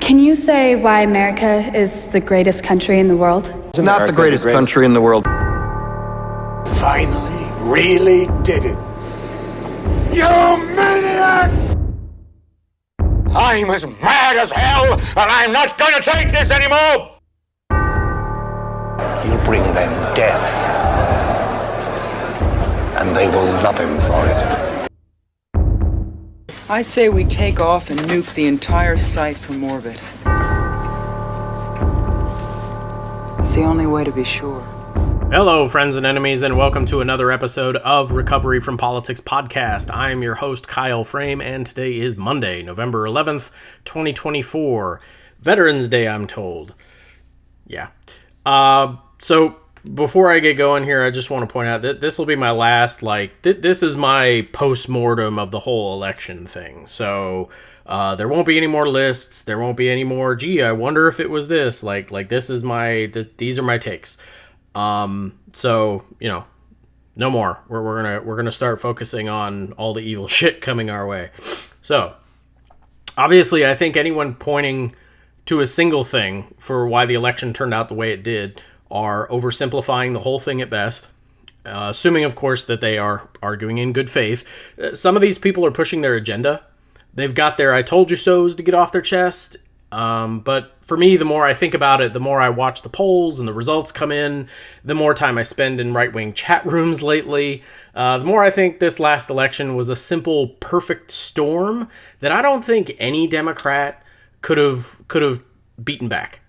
Can you say why America is the greatest country in the world? It's not the greatest country in the world. Finally, really did it. You maniac! I'm as mad as hell, and I'm not gonna take this anymore! You bring them death, and they will love him for it. I say we take off and nuke the entire site from orbit. It's the only way to be sure. Hello, friends and enemies, and welcome to another episode of Recovery from Politics Podcast. I am your host, Kyle Frame, and today is Monday, November 11th, 2024. Veterans Day, I'm told. Yeah. So before I get going here, I just want to point out that this will be my last, this is my post-mortem of the whole election thing. So there won't be any more lists. There won't be any more, gee, I wonder if it was this. This is these are my takes. So, no more. We're gonna start focusing on all the evil shit coming our way. So, obviously, I think anyone pointing to a single thing for why the election turned out the way it did are oversimplifying the whole thing at best. Assuming, of course, that they are arguing in good faith. Some of these people are pushing their agenda. They've got their I told you so's to get off their chest. But for me, the more I think about it, the more I watch the polls and the results come in, the more time I spend in right-wing chat rooms lately, the more I think this last election was a simple, perfect storm that I don't think any Democrat could have beaten back.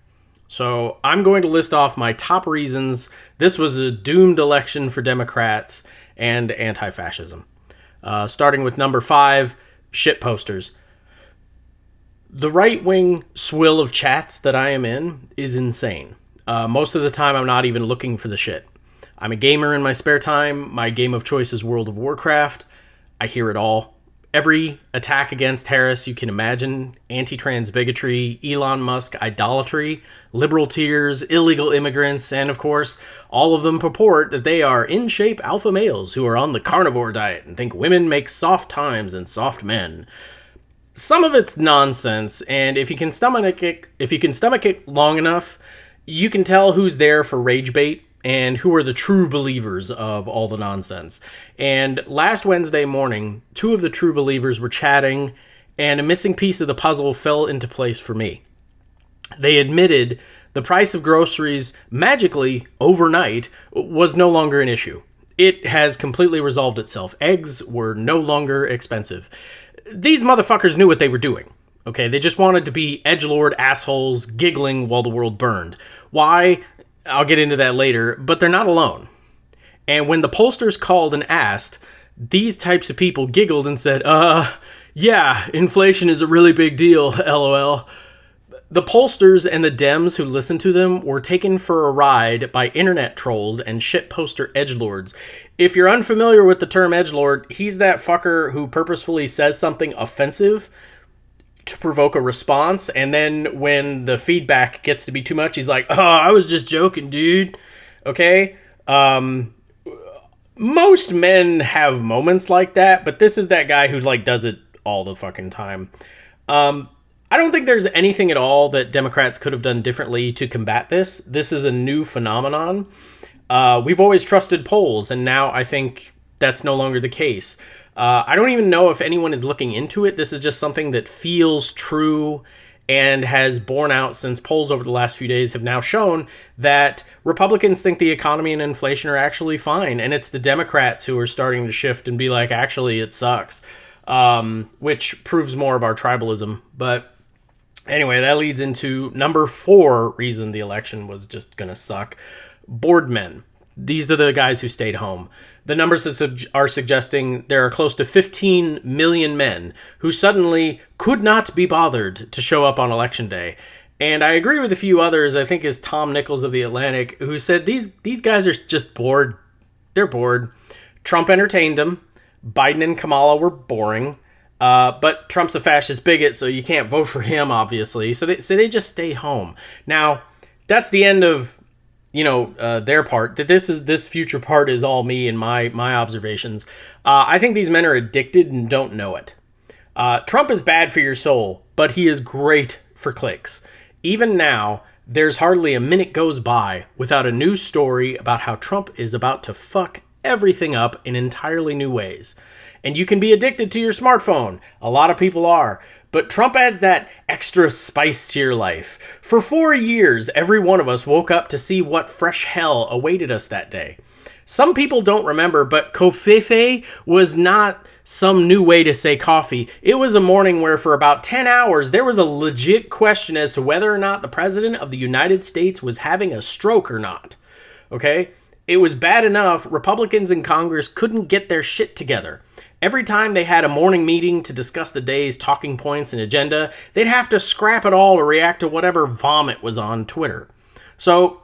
So I'm going to list off my top reasons this was a doomed election for Democrats and anti-fascism. Starting with number 5, shitposters. The right-wing swill of chats that I am in is insane. Most of the time, I'm not even looking for the shit. I'm a gamer in my spare time. My game of choice is World of Warcraft. I hear it all. Every attack against Harris you can imagine, anti-trans bigotry, Elon Musk idolatry, liberal tears, illegal immigrants, and of course, all of them purport that they are in-shape alpha males who are on the carnivore diet and think women make soft times and soft men. Some of it's nonsense, and if you can stomach it long enough, you can tell who's there for rage bait and who are the true believers of all the nonsense. And last Wednesday morning, 2 of the true believers were chatting, and a missing piece of the puzzle fell into place for me. They admitted the price of groceries magically overnight was no longer an issue. It has completely resolved itself. Eggs were no longer expensive. These motherfuckers knew what they were doing, okay? They just wanted to be edgelord assholes giggling while the world burned. Why? I'll get into that later, but they're not alone. And when the pollsters called and asked, these types of people giggled and said, yeah, inflation is a really big deal, LOL. The pollsters and the Dems who listened to them were taken for a ride by internet trolls and shitposter edgelords. If you're unfamiliar with the term edgelord, he's that fucker who purposefully says something offensive to provoke a response, and then when the feedback gets to be too much, he's like, oh, I was just joking, dude. Okay? Most men have moments like that, but this is that guy who does it all the fucking time. I don't think there's anything at all that Democrats could have done differently to combat this. This is a new phenomenon. We've always trusted polls, and now I think that's no longer the case. I don't even know if anyone is looking into it. This is just something that feels true and has borne out since polls over the last few days have now shown that Republicans think the economy and inflation are actually fine, and it's the Democrats who are starting to shift and be like, actually, it sucks, which proves more of our tribalism. But anyway, that leads into number 4 reason the election was just going to suck. Bored men. These are the guys who stayed home. The numbers are suggesting there are close to 15 million men who suddenly could not be bothered to show up on Election Day. And I agree with a few others, I think is Tom Nichols of The Atlantic, who said these guys are just bored. They're bored. Trump entertained them. Biden and Kamala were boring. But Trump's a fascist bigot, so you can't vote for him, obviously. So they just stay home. Now, that's the end of their part. That this future part is all me and my observations. I think these men are addicted and don't know it. Trump is bad for your soul, but he is great for clicks. Even now, there's hardly a minute goes by without a news story about how Trump is about to fuck everything up in entirely new ways. And you can be addicted to your smartphone. A lot of people are. But Trump adds that extra spice to your life. For 4 years, every one of us woke up to see what fresh hell awaited us that day. Some people don't remember, but covfefe was not some new way to say coffee. It was a morning where for about 10 hours, there was a legit question as to whether or not the President of the United States was having a stroke or not. Okay? It was bad enough Republicans in Congress couldn't get their shit together. Every time they had a morning meeting to discuss the day's talking points and agenda, they'd have to scrap it all to react to whatever vomit was on Twitter. So,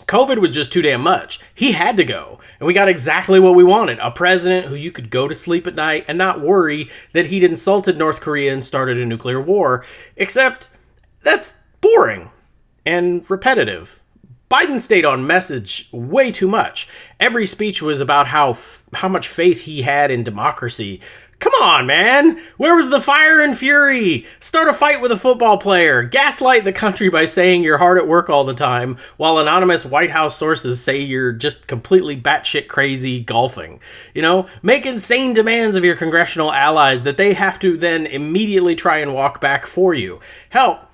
COVID was just too damn much. He had to go. And we got exactly what we wanted. A president who you could go to sleep at night and not worry that he'd insulted North Korea and started a nuclear war. Except, that's boring and repetitive. Biden stayed on message way too much. Every speech was about how much faith he had in democracy. Come on, man. Where was the fire and fury? Start a fight with a football player. Gaslight the country by saying you're hard at work all the time, while anonymous White House sources say you're just completely batshit crazy golfing. You know, make insane demands of your congressional allies that they have to then immediately try and walk back for you. Hell,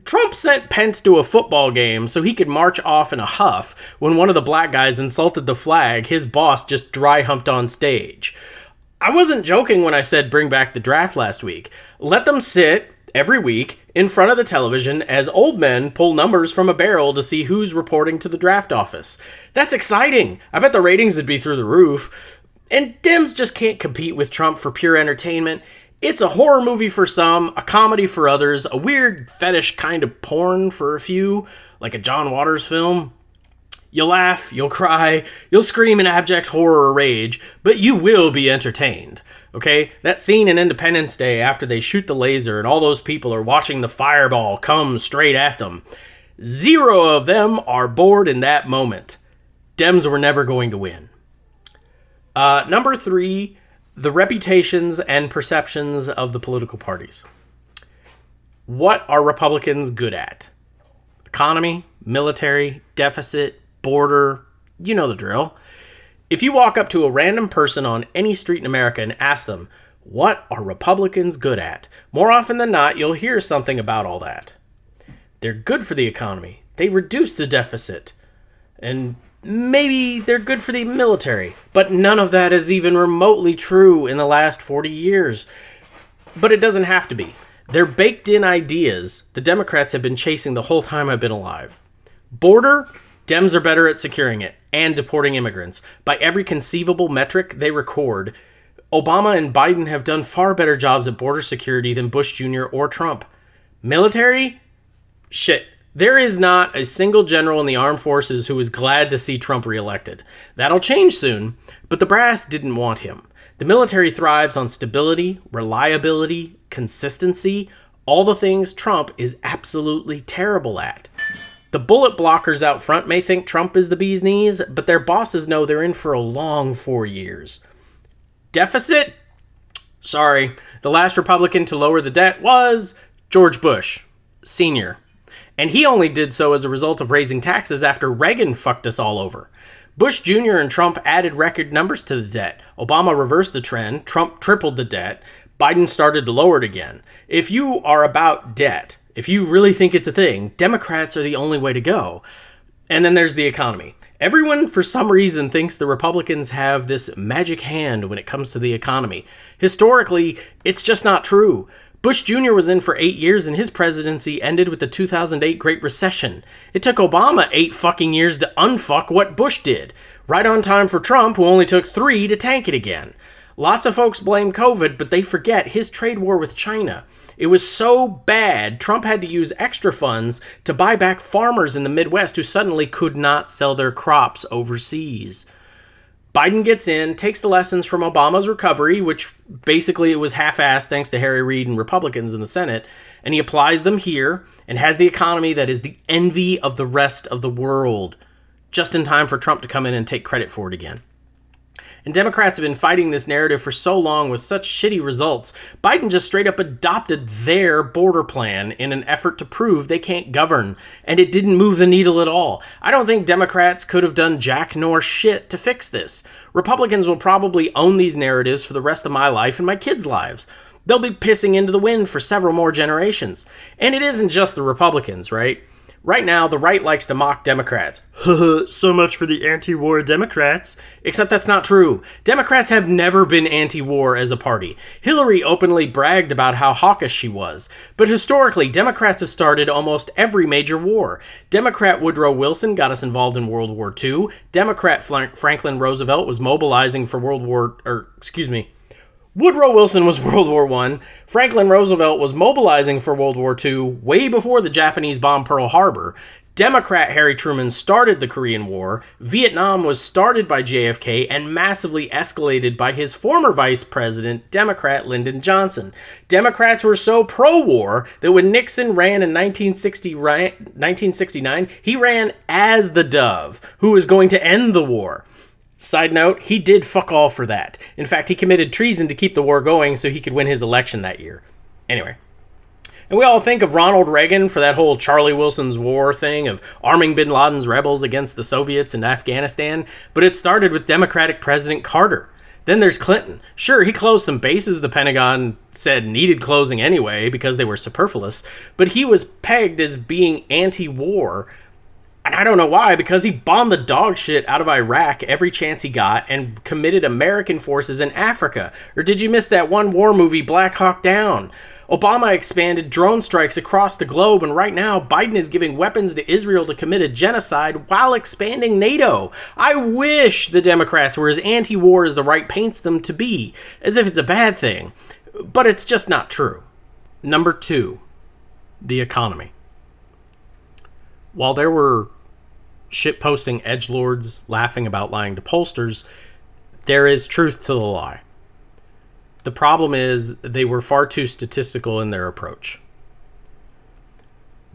Trump sent Pence to a football game so he could march off in a huff when one of the black guys insulted the flag his boss just dry humped on stage. I wasn't joking when I said bring back the draft last week. Let them sit every week in front of the television as old men pull numbers from a barrel to see who's reporting to the draft office. That's exciting. I bet the ratings would be through the roof. And Dems just can't compete with Trump for pure entertainment. It's a horror movie for some, a comedy for others, a weird fetish kind of porn for a few, like a John Waters film. You'll laugh, you'll cry, you'll scream in abject horror or rage, but you will be entertained, okay? That scene in Independence Day after they shoot the laser and all those people are watching the fireball come straight at them. 0 of them are bored in that moment. Dems were never going to win. Number 3... the reputations and perceptions of the political parties. What are Republicans good at? Economy, military, deficit, border, you know the drill. If you walk up to a random person on any street in America and ask them, what are Republicans good at? More often than not, you'll hear something about all that. They're good for the economy. They reduce the deficit. And maybe they're good for the military, but none of that is even remotely true in the last 40 years. But it doesn't have to be. They're baked-in ideas the Democrats have been chasing the whole time I've been alive. Border, Dems are better at securing it and deporting immigrants. By every conceivable metric they record, Obama and Biden have done far better jobs at border security than Bush Jr. or Trump. Military? Shit. There is not a single general in the armed forces who is glad to see Trump reelected. That'll change soon, but the brass didn't want him. The military thrives on stability, reliability, consistency, all the things Trump is absolutely terrible at. The bullet blockers out front may think Trump is the bee's knees, but their bosses know they're in for a long 4 years. Deficit? Sorry, the last Republican to lower the debt was George Bush, Sr., and he only did so as a result of raising taxes after Reagan fucked us all over. Bush Jr. and Trump added record numbers to the debt. Obama reversed the trend. Trump tripled the debt. Biden started to lower it again. If you are about debt, if you really think it's a thing, Democrats are the only way to go. And then there's the economy. Everyone, for some reason, thinks the Republicans have this magic hand when it comes to the economy. Historically, it's just not true. Bush Jr. was in for 8 years and his presidency ended with the 2008 Great Recession. It took Obama 8 fucking years to unfuck what Bush did. Right on time for Trump, who only took 3 to tank it again. Lots of folks blame COVID, but they forget his trade war with China. It was so bad, Trump had to use extra funds to buy back farmers in the Midwest who suddenly could not sell their crops overseas. Biden gets in, takes the lessons from Obama's recovery, which basically it was half-assed thanks to Harry Reid and Republicans in the Senate, and he applies them here and has the economy that is the envy of the rest of the world, just in time for Trump to come in and take credit for it again. And Democrats have been fighting this narrative for so long with such shitty results, Biden just straight up adopted their border plan in an effort to prove they can't govern. And it didn't move the needle at all. I don't think Democrats could have done jack nor shit to fix this. Republicans will probably own these narratives for the rest of my life and my kids' lives. They'll be pissing into the wind for several more generations. And it isn't just the Republicans, right? Right now, the right likes to mock Democrats. So much for the anti-war Democrats. Except that's not true. Democrats have never been anti-war as a party. Hillary openly bragged about how hawkish she was. But historically, Democrats have started almost every major war. Democrat Woodrow Wilson got us involved in World War II. Democrat Franklin Roosevelt was mobilizing for Woodrow Wilson was World War I. Franklin Roosevelt was mobilizing for World War II way before the Japanese bombed Pearl Harbor. Democrat Harry Truman started the Korean War. Vietnam was started by JFK and massively escalated by his former vice president, Democrat Lyndon Johnson. Democrats were so pro-war that when Nixon ran in 1969, he ran as the Dove, who was going to end the war. Side note, he did fuck all for that. In fact, he committed treason to keep the war going so he could win his election that year. Anyway. And we all think of Ronald Reagan for that whole Charlie Wilson's war thing of arming bin Laden's rebels against the Soviets in Afghanistan, but it started with Democratic President Carter. Then there's Clinton. Sure, he closed some bases the Pentagon said needed closing anyway because they were superfluous, but he was pegged as being anti-war. And I don't know why, because he bombed the dog shit out of Iraq every chance he got and committed American forces in Africa. Or did you miss that one war movie, Black Hawk Down? Obama expanded drone strikes across the globe, and right now Biden is giving weapons to Israel to commit a genocide while expanding NATO. I wish the Democrats were as anti-war as the right paints them to be, as if it's a bad thing. But it's just not true. Number 2, the economy. While there were shitposting edgelords laughing about lying to pollsters, there is truth to the lie. The problem is they were far too statistical in their approach.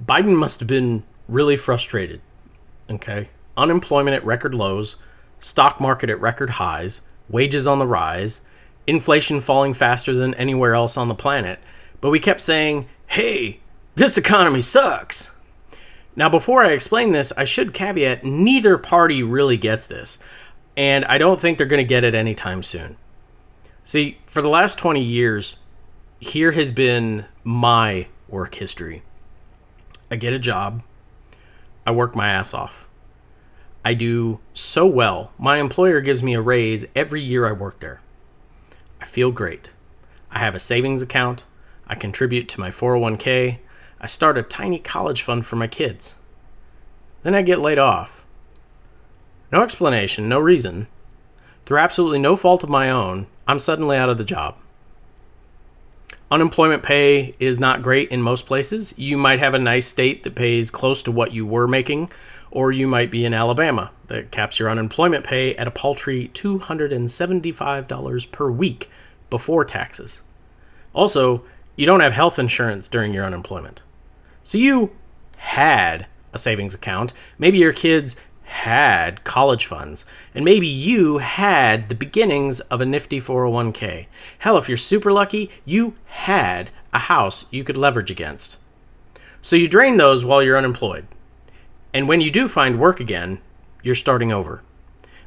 Biden must have been really frustrated. Okay? Unemployment at record lows, stock market at record highs, wages on the rise, inflation falling faster than anywhere else on the planet. But we kept saying, hey, this economy sucks. Now, before I explain this, I should caveat neither party really gets this, and I don't think they're going to get it anytime soon. See, for the last 20 years, here has been my work history. I get a job. I work my ass off. I do so well. My employer gives me a raise every year I work there. I feel great. I have a savings account. I contribute to my 401k. I start a tiny college fund for my kids. Then I get laid off. No explanation, no reason. Through absolutely no fault of my own, I'm suddenly out of the job. Unemployment pay is not great in most places. You might have a nice state that pays close to what you were making, or you might be in Alabama that caps your unemployment pay at a paltry $275 per week before taxes. Also, you don't have health insurance during your unemployment. So you had a savings account, maybe your kids had college funds, and maybe you had the beginnings of a nifty 401k. Hell, if you're super lucky, you had a house you could leverage against. So you drain those while you're unemployed. And when you do find work again, you're starting over.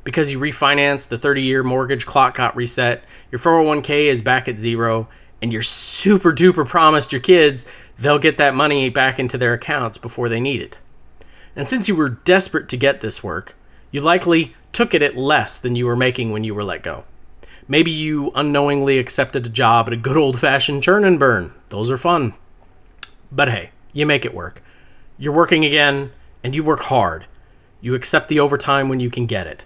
Because you refinanced, the 30-year mortgage clock got reset, your 401k is back at zero, and you're super duper promised your kids they'll get that money back into their accounts before they need it. And since you were desperate to get this work, you likely took it at less than you were making when you were let go. Maybe you unknowingly accepted a job at a good old-fashioned churn and burn. Those are fun. But hey, you make it work. You're working again, and you work hard. You accept the overtime when you can get it.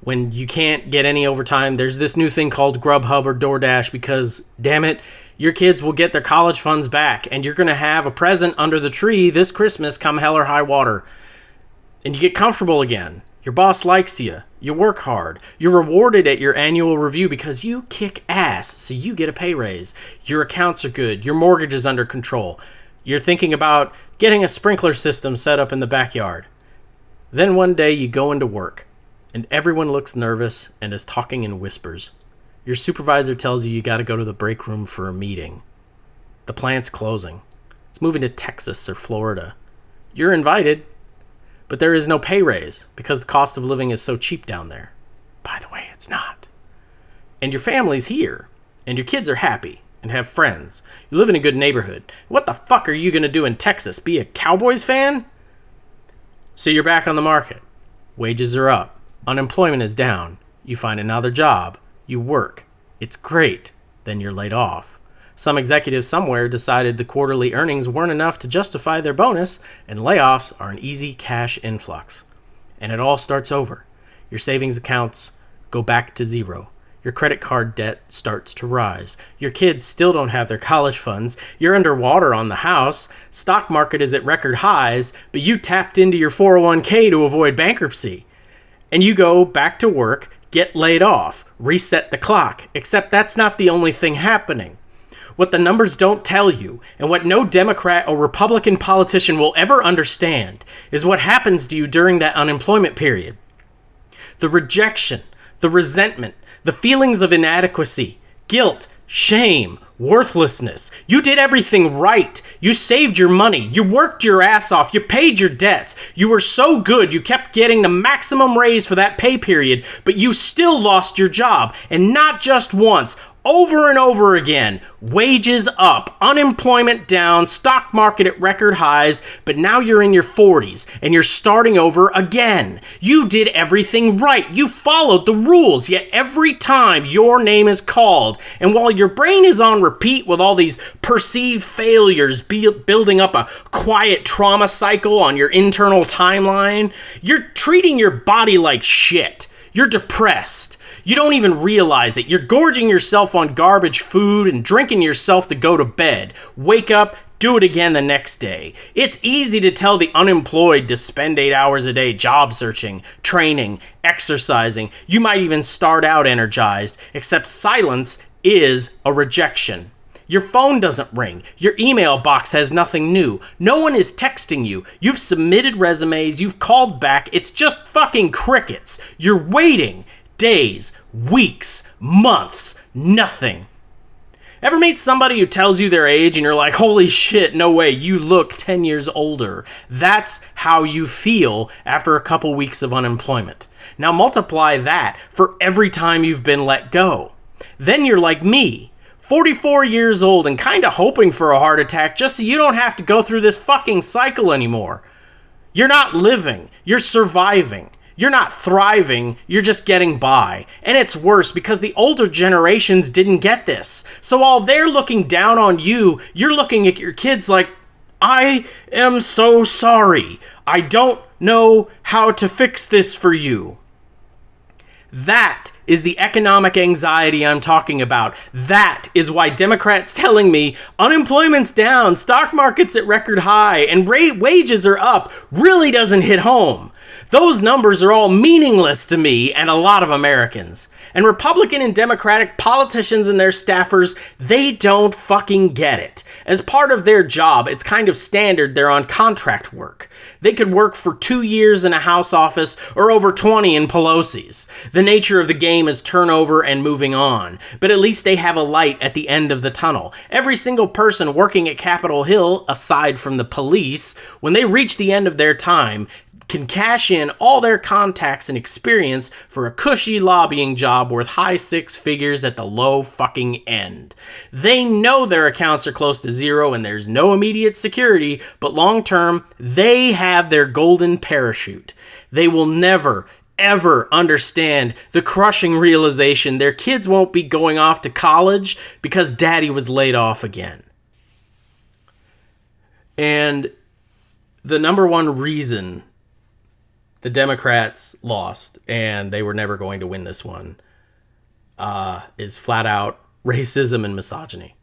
When you can't get any overtime, there's this new thing called Grubhub or DoorDash because, damn it, your kids will get their college funds back, and you're going to have a present under the tree this Christmas come hell or high water. And you get comfortable again. Your boss likes you. You work hard. You're rewarded at your annual review because you kick ass, so you get a pay raise. Your accounts are good. Your mortgage is under control. You're thinking about getting a sprinkler system set up in the backyard. Then one day you go into work, and everyone looks nervous and is talking in whispers. Your supervisor tells you gotta go to the break room for a meeting. The plant's closing. It's moving to Texas or Florida. You're invited, but there is no pay raise because the cost of living is so cheap down there. By the way, it's not. And your family's here, and your kids are happy and have friends. You live in a good neighborhood. What the fuck are you gonna do in Texas? Be a Cowboys fan? So you're back on the market. Wages are up. Unemployment is down. You find another job. You work. It's great. Then you're laid off. Some executive somewhere decided the quarterly earnings weren't enough to justify their bonus, and layoffs are an easy cash influx. And it all starts over. Your savings accounts go back to zero. Your credit card debt starts to rise. Your kids still don't have their college funds. You're underwater on the house. Stock market is at record highs, but you tapped into your 401k to avoid bankruptcy. And you go back to work, get laid off, reset the clock. Except that's not the only thing happening. What the numbers don't tell you, and what no Democrat or Republican politician will ever understand, is what happens to you during that unemployment period. The rejection, the resentment, the feelings of inadequacy, guilt, shame, worthlessness. You did everything right. You saved your money. You worked your ass off. You paid your debts. You were so good you kept getting the maximum raise for that pay period, but you still lost your job. And not just once, over and over again. Wages up, unemployment down, stock market at record highs, but now you're in your 40s and you're starting over again. You did everything right. You followed the rules, yet every time your name is called, and while your brain is on repeat with all these perceived failures building up a quiet trauma cycle on your internal timeline, you're treating your body like shit. You're depressed. You don't even realize it. You're gorging yourself on garbage food and drinking yourself to go to bed. Wake up, do it again the next day. It's easy to tell the unemployed to spend 8 hours a day job searching, training, exercising. You might even start out energized, except silence is a rejection. Your phone doesn't ring. Your email box has nothing new. No one is texting you. You've submitted resumes. You've called back. It's just fucking crickets. You're waiting. Days, weeks, months, nothing. Ever meet somebody who tells you their age and you're like, holy shit, no way, you look 10 years older? That's how you feel after a couple weeks of unemployment. Now multiply that for every time you've been let go. Then you're like me. 44 years old and kind of hoping for a heart attack just so you don't have to go through this fucking cycle anymore. You're not living, you're surviving. You're not thriving, you're just getting by. And it's worse because the older generations didn't get this. So while they're looking down on you, you're looking at your kids like, I am so sorry. I don't know how to fix this for you. That is the economic anxiety I'm talking about. That is why Democrats telling me unemployment's down, stock market's at record high, and wages are up really doesn't hit home. Those numbers are all meaningless to me and a lot of Americans. And Republican and Democratic politicians and their staffers, they don't fucking get it. As part of their job, it's kind of standard they're on contract work. They could work for 2 years in a House office or over 20 in Pelosi's. The nature of the game is turnover and moving on. But at least they have a light at the end of the tunnel. Every single person working at Capitol Hill, aside from the police, when they reach the end of their time, can cash in all their contacts and experience for a cushy lobbying job worth high six figures at the low fucking end. They know their accounts are close to zero and there's no immediate security, but long term, they have their golden parachute. They will never, ever understand the crushing realization their kids won't be going off to college because daddy was laid off again. And the number one reason the Democrats lost, and they were never going to win this one, is flat out racism and misogyny.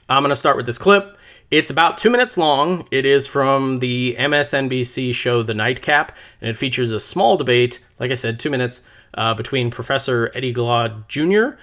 I'm going to start with this clip. It's about 2 minutes long. It is from the MSNBC show The Nightcap, and it features a small debate, like I said, 2 minutes, between Professor Edgelords Jr.,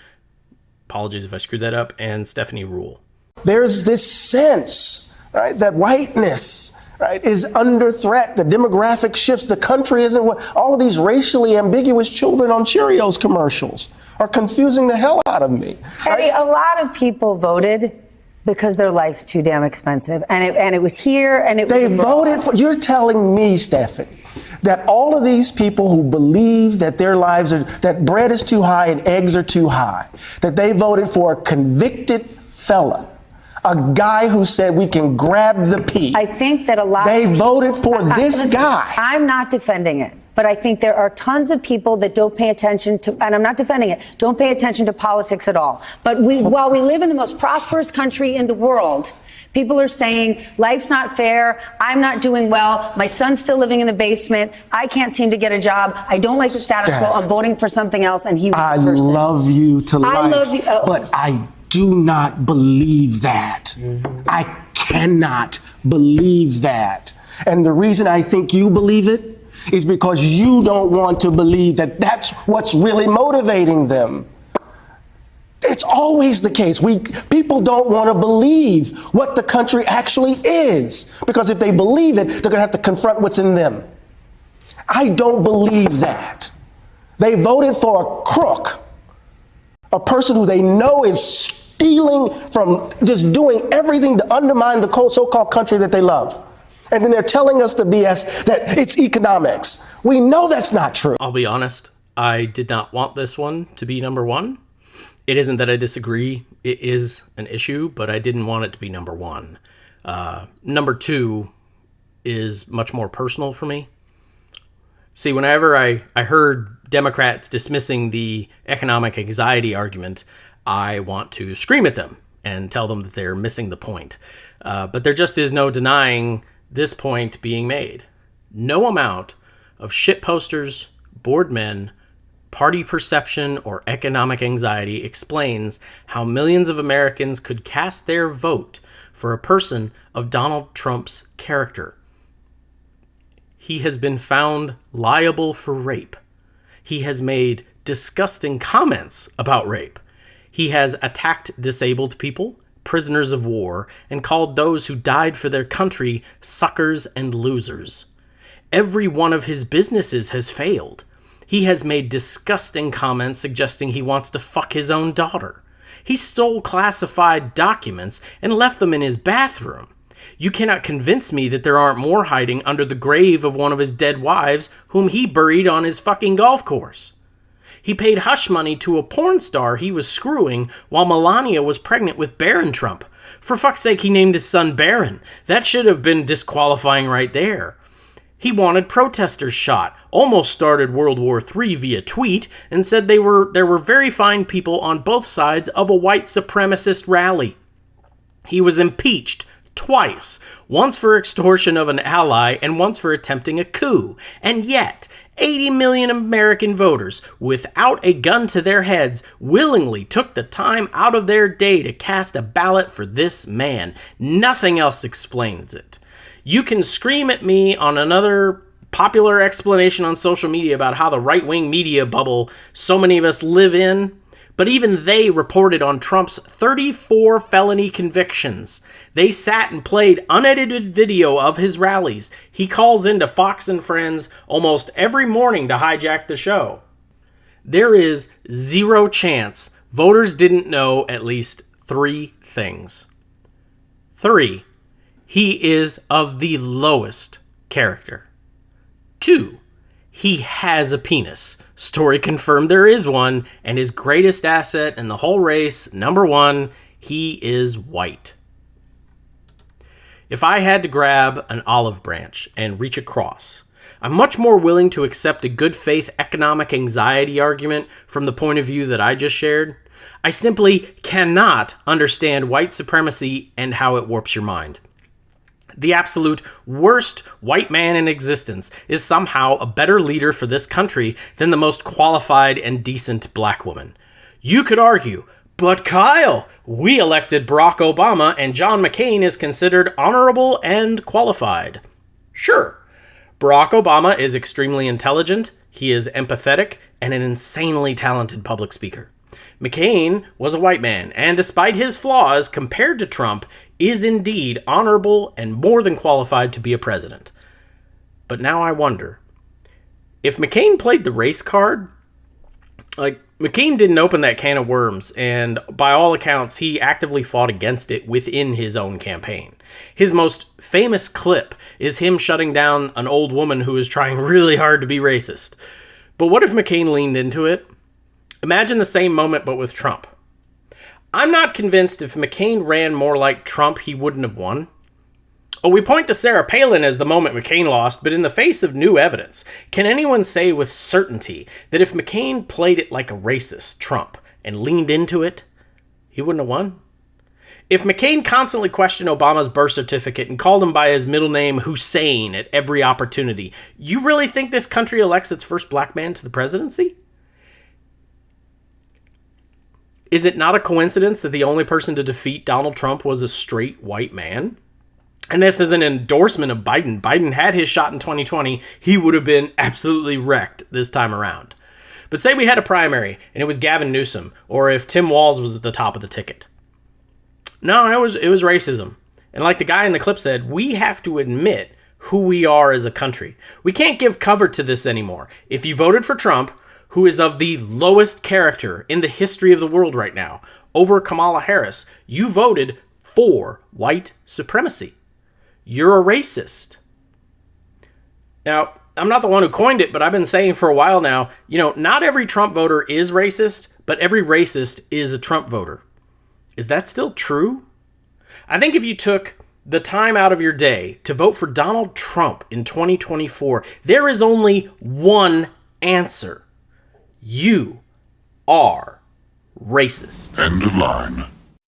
apologies if I screwed that up, and Stephanie Ruhle. There's this sense, right, that whiteness right, is under threat. The demographic shifts. The country isn't what all of these racially ambiguous children on Cheerios commercials are confusing the hell out of me. Right? Eddie, a lot of people voted because their life's too damn expensive. And it was here and it was They voted for, you're telling me, Stephanie, that all of these people who believe that their lives are, that bread is too high and eggs are too high, that they voted for a convicted fella, a guy who said we can grab the pea. I think that a lot They voted for this listen, guy. I'm not defending it, but I think there are tons of people that don't pay attention to, and I'm not defending it, don't pay attention to politics at all. But while we live in the most prosperous country in the world, people are saying life's not fair, I'm not doing well, my son's still living in the basement, I can't seem to get a job, I don't like the status quo, I'm voting for something else, and he was I the person. love you to life, I love you, but I do not believe that. I cannot believe that. And the reason I think you believe it is because you don't want to believe that that's what's really motivating them. It's always the case. People don't want to believe what the country actually is, because if they believe it, they're going to have to confront what's in them. I don't believe that. They voted for a crook, a person who they know is stealing from, just doing everything to undermine the so-called country that they love. And then they're telling us the BS that it's economics. We know that's not true. I'll be honest, I did not want this one to be number one. It isn't that I disagree. It is an issue, but I didn't want it to be number one. Number two is much more personal for me. See, whenever I heard Democrats dismissing the economic anxiety argument, I want to scream at them and tell them that they're missing the point. But there just is no denying this point being made. No amount of shitposters, bored men, party perception, or economic anxiety explains how millions of Americans could cast their vote for a person of Donald Trump's character. He has been found liable for rape. He has made disgusting comments about rape. He has attacked disabled people, prisoners of war, and called those who died for their country suckers and losers. Every one of his businesses has failed. He has made disgusting comments suggesting he wants to fuck his own daughter. He stole classified documents and left them in his bathroom. You cannot convince me that there aren't more hiding under the grave of one of his dead wives whom he buried on his fucking golf course. He paid hush money to a porn star he was screwing while Melania was pregnant with Barron Trump. For fuck's sake, he named his son Barron. That should have been disqualifying right there. He wanted protesters shot, almost started World War III via tweet, and said there were very fine people on both sides of a white supremacist rally. He was impeached twice, once for extortion of an ally and once for attempting a coup. And yet, 80 million American voters, without a gun to their heads, willingly took the time out of their day to cast a ballot for this man. Nothing else explains it. You can scream at me on another popular explanation on social media about how the right-wing media bubble so many of us live in, but even they reported on Trump's 34 felony convictions. They sat and played unedited video of his rallies. He calls into Fox and Friends almost every morning to hijack the show. There is zero chance voters didn't know at least three things. 3. He is of the lowest character. 2. He has a penis. Story confirmed there is one, and his greatest asset in the whole race, number 1, he is white. If I had to grab an olive branch and reach across, I'm much more willing to accept a good faith economic anxiety argument from the point of view that I just shared. I simply cannot understand white supremacy and how it warps your mind. The absolute worst white man in existence is somehow a better leader for this country than the most qualified and decent black woman. You could argue, but Kyle, we elected Barack Obama and John McCain is considered honorable and qualified. Sure, Barack Obama is extremely intelligent, he is empathetic, and an insanely talented public speaker. McCain was a white man, and despite his flaws, compared to Trump, is indeed honorable and more than qualified to be a president. But now I wonder, if McCain played the race card, McCain didn't open that can of worms, and by all accounts, he actively fought against it within his own campaign. His most famous clip is him shutting down an old woman who is trying really hard to be racist. But what if McCain leaned into it? Imagine the same moment, but with Trump. I'm not convinced if McCain ran more like Trump, he wouldn't have won. Oh, we point to Sarah Palin as the moment McCain lost, but in the face of new evidence, can anyone say with certainty that if McCain played it like a racist, Trump, and leaned into it, he wouldn't have won? If McCain constantly questioned Obama's birth certificate and called him by his middle name Hussein at every opportunity, you really think this country elects its first black man to the presidency? Is it not a coincidence that the only person to defeat Donald Trump was a straight white man? And this is an endorsement of Biden. Biden had his shot in 2020. He would have been absolutely wrecked this time around. But say we had a primary and it was Gavin Newsom, or if Tim Walz was at the top of the ticket. No, it was racism. And like the guy in the clip said, we have to admit who we are as a country. We can't give cover to this anymore. If you voted for Trump, who is of the lowest character in the history of the world right now, over Kamala Harris, you voted for white supremacy. You're a racist. Now, I'm not the one who coined it, but I've been saying for a while now, not every Trump voter is racist, but every racist is a Trump voter. Is that still true? I think if you took the time out of your day to vote for Donald Trump in 2024, there is only one answer. You are racist. End of line.